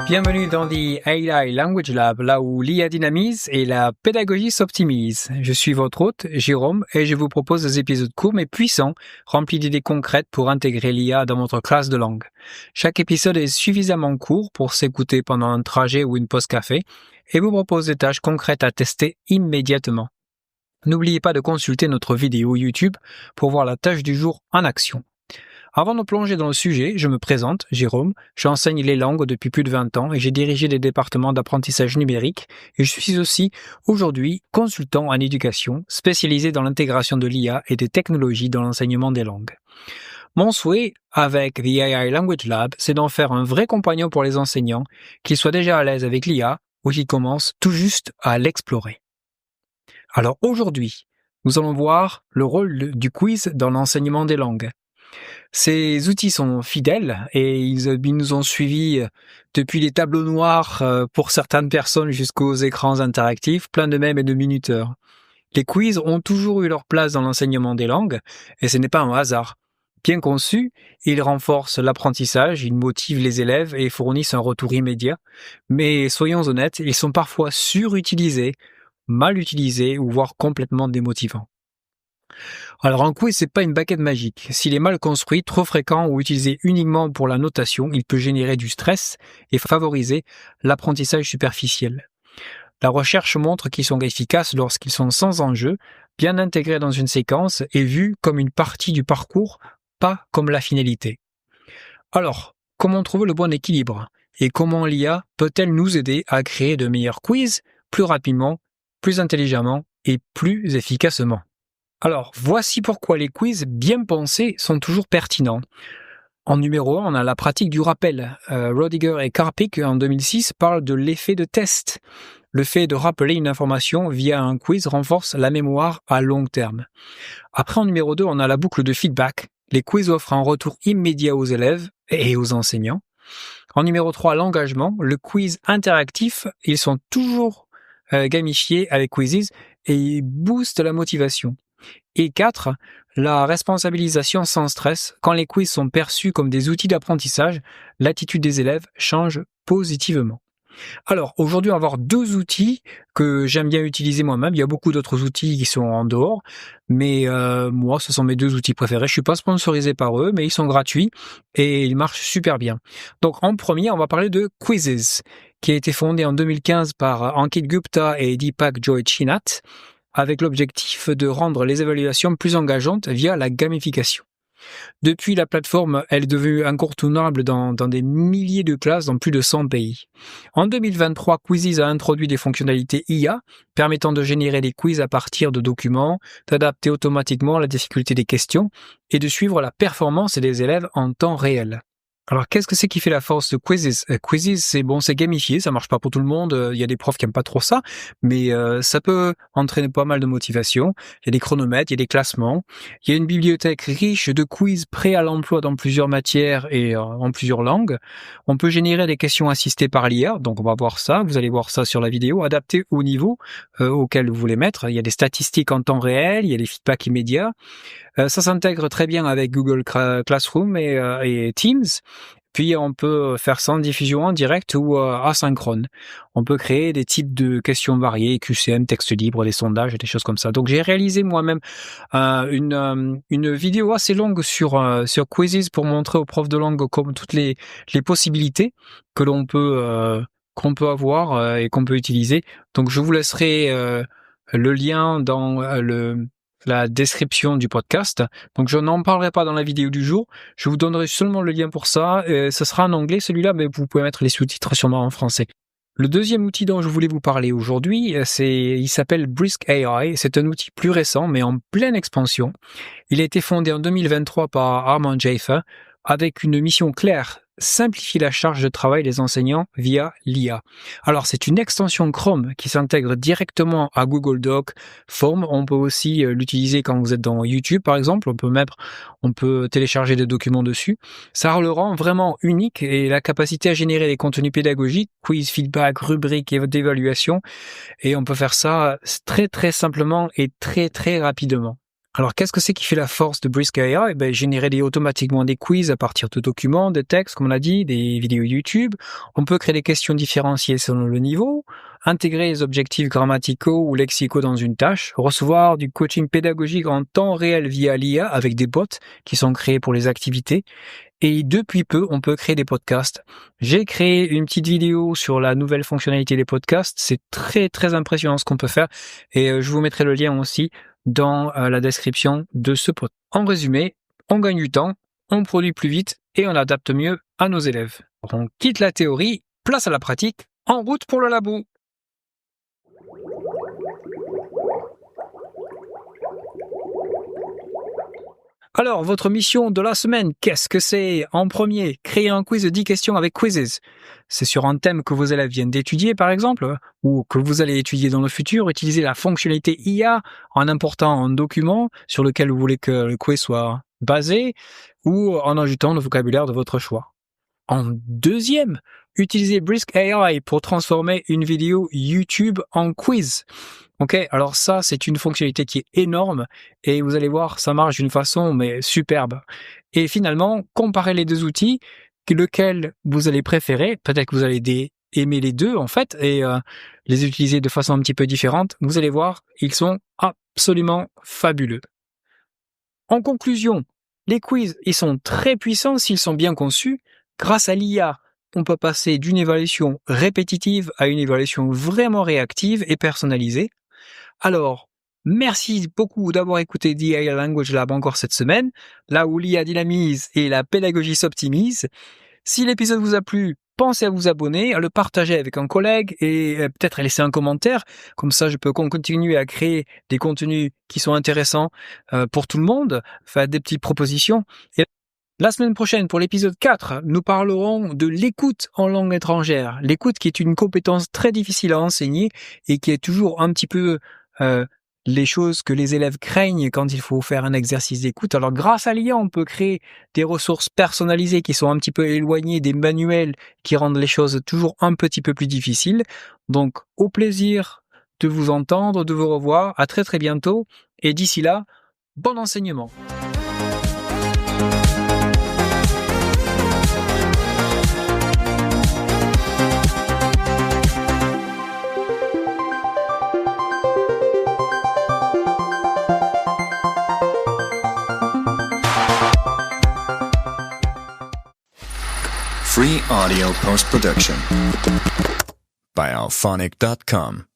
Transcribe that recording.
Bienvenue dans The AI Language Lab, là où l'IA dynamise et la pédagogie s'optimise. Je suis votre hôte, Jérôme, et je vous propose des épisodes courts mais puissants, remplis d'idées concrètes pour intégrer l'IA dans votre classe de langue. Chaque épisode est suffisamment court pour s'écouter pendant un trajet ou une pause café, et vous propose des tâches concrètes à tester immédiatement. N'oubliez pas de consulter notre vidéo YouTube pour voir la tâche du jour en action. Avant de plonger dans le sujet, je me présente, Jérôme, j'enseigne les langues depuis plus de 20 ans et j'ai dirigé des départements d'apprentissage numérique et je suis aussi aujourd'hui consultant en éducation spécialisé dans l'intégration de l'IA et des technologies dans l'enseignement des langues. Mon souhait avec The AI Language Lab, c'est d'en faire un vrai compagnon pour les enseignants, qu'ils soient déjà à l'aise avec l'IA ou qu'ils commencent tout juste à l'explorer. Alors aujourd'hui, nous allons voir le rôle du quiz dans l'enseignement des langues. Ces outils sont fidèles et ils nous ont suivis depuis les tableaux noirs pour certaines personnes jusqu'aux écrans interactifs, plein de mèmes et de minuteurs. Les quiz ont toujours eu leur place dans l'enseignement des langues et ce n'est pas un hasard. Bien conçus, ils renforcent l'apprentissage, ils motivent les élèves et fournissent un retour immédiat. Mais soyons honnêtes, ils sont parfois surutilisés, mal utilisés ou voire complètement démotivants. Alors un quiz, c'est pas une baguette magique. S'il est mal construit, trop fréquent ou utilisé uniquement pour la notation, il peut générer du stress et favoriser l'apprentissage superficiel. La recherche montre qu'ils sont efficaces lorsqu'ils sont sans enjeu, bien intégrés dans une séquence et vus comme une partie du parcours, pas comme la finalité. Alors, comment trouver le bon équilibre? Et comment l'IA peut-elle nous aider à créer de meilleurs quiz plus rapidement, plus intelligemment et plus efficacement? Alors, voici pourquoi les quiz bien pensés sont toujours pertinents. En numéro 1, on a la pratique du rappel. Rodiger et Karpik, en 2006, parlent de l'effet de test. Le fait de rappeler une information via un quiz renforce la mémoire à long terme. Après, en numéro 2, on a la boucle de feedback. Les quiz offrent un retour immédiat aux élèves et aux enseignants. En numéro 3, l'engagement. Le quiz interactif, ils sont toujours gamifiés avec Quizzes et ils boostent la motivation. Et 4, la responsabilisation sans stress. Quand les quiz sont perçus comme des outils d'apprentissage, l'attitude des élèves change positivement. Alors, aujourd'hui, on va voir deux outils que j'aime bien utiliser moi-même. Il y a beaucoup d'autres outils qui sont en dehors, mais moi, ce sont mes deux outils préférés. Je suis pas sponsorisé par eux, mais ils sont gratuits et ils marchent super bien. Donc, en premier, on va parler de Quizzes, qui a été fondé en 2015 par Ankit Gupta et Deepak Joychinath, avec l'objectif de rendre les évaluations plus engageantes via la gamification. Depuis, la plateforme elle est devenue incontournable dans des milliers de classes dans plus de 100 pays. En 2023, Quizzes a introduit des fonctionnalités IA permettant de générer des quiz à partir de documents, d'adapter automatiquement la difficulté des questions et de suivre la performance des élèves en temps réel. Alors, qu'est-ce que c'est qui fait la force de Quizzes? Quizzes, c'est gamifié, ça marche pas pour tout le monde. Il y a des profs qui aiment pas trop ça, mais ça peut entraîner pas mal de motivation. Il y a des chronomètres, il y a des classements. Il y a une bibliothèque riche de quiz prêts à l'emploi dans plusieurs matières et en plusieurs langues. On peut générer des questions assistées par l'IA, donc on va voir ça. Vous allez voir ça sur la vidéo, adapté au niveau auquel vous voulez mettre. Il y a des statistiques en temps réel, il y a des feedbacks immédiats. Ça s'intègre très bien avec Google Classroom et Teams. Puis on peut faire ça en diffusion en direct ou asynchrone. On peut créer des types de questions variées, QCM, texte libre, des sondages, des choses comme ça. Donc j'ai réalisé moi-même une vidéo assez longue sur Quizzes pour montrer aux profs de langue comme toutes les possibilités que l'on peut qu'on peut avoir et qu'on peut utiliser. Donc je vous laisserai le lien dans la description du podcast. Donc je n'en parlerai pas dans la vidéo du jour. Je vous donnerai seulement le lien pour ça. Ce sera en anglais celui-là, mais vous pouvez mettre les sous-titres sûrement en français. Le deuxième outil dont je voulais vous parler aujourd'hui, il s'appelle Brisk AI. C'est un outil plus récent, mais en pleine expansion. Il a été fondé en 2023 par Armand Jaffa avec une mission claire: simplifier la charge de travail des enseignants via l'IA. Alors, c'est une extension Chrome qui s'intègre directement à Google Docs, Form. On peut aussi l'utiliser quand vous êtes dans YouTube, par exemple. On peut télécharger des documents dessus. Ça le rend vraiment unique et la capacité à générer des contenus pédagogiques, quiz, feedback, rubriques et d'évaluation. Et on peut faire ça très, très simplement et très, très rapidement. Alors, qu'est-ce que c'est qui fait la force de Brisk AI? Générer automatiquement des quiz à partir de documents, de textes, comme on l'a dit, des vidéos YouTube. On peut créer des questions différenciées selon le niveau, intégrer les objectifs grammaticaux ou lexicaux dans une tâche, recevoir du coaching pédagogique en temps réel via l'IA avec des bots qui sont créés pour les activités. Et depuis peu, on peut créer des podcasts. J'ai créé une petite vidéo sur la nouvelle fonctionnalité des podcasts. C'est très, très impressionnant ce qu'on peut faire. Et je vous mettrai le lien aussi dans la description de ce podcast. En résumé, on gagne du temps, on produit plus vite et on adapte mieux à nos élèves. On quitte la théorie, place à la pratique, en route pour le labo. Alors, votre mission de la semaine, qu'est-ce que c'est? En premier, créer un quiz de 10 questions avec Quizzes. C'est sur un thème que vos élèves viennent d'étudier, par exemple, ou que vous allez étudier dans le futur. Utilisez la fonctionnalité IA en important un document sur lequel vous voulez que le quiz soit basé, ou en ajoutant le vocabulaire de votre choix. En deuxième, utilisez Brisk AI pour transformer une vidéo YouTube en quiz. Ok, alors ça, c'est une fonctionnalité qui est énorme et vous allez voir, ça marche d'une façon mais superbe. Et finalement, comparez les deux outils, lequel vous allez préférer. Peut-être que vous allez aimer les deux en fait et les utiliser de façon un petit peu différente. Vous allez voir, ils sont absolument fabuleux. En conclusion, les quiz, ils sont très puissants s'ils sont bien conçus. Grâce à l'IA, on peut passer d'une évaluation répétitive à une évaluation vraiment réactive et personnalisée. Alors, merci beaucoup d'avoir écouté The AI Language Lab encore cette semaine, là où l'IA dynamise et la pédagogie s'optimise. Si l'épisode vous a plu, pensez à vous abonner, à le partager avec un collègue et peut-être à laisser un commentaire. Comme ça, je peux continuer à créer des contenus qui sont intéressants pour tout le monde, faire des petites propositions. Et la semaine prochaine, pour l'épisode 4, nous parlerons de l'écoute en langue étrangère. L'écoute qui est une compétence très difficile à enseigner et qui est toujours un petit peu les choses que les élèves craignent quand il faut faire un exercice d'écoute. Alors grâce à l'IA, on peut créer des ressources personnalisées qui sont un petit peu éloignées des manuels qui rendent les choses toujours un petit peu plus difficiles. Donc au plaisir de vous entendre, de vous revoir. À très très bientôt et d'ici là, bon enseignement. Free audio post-production by alphonic.com.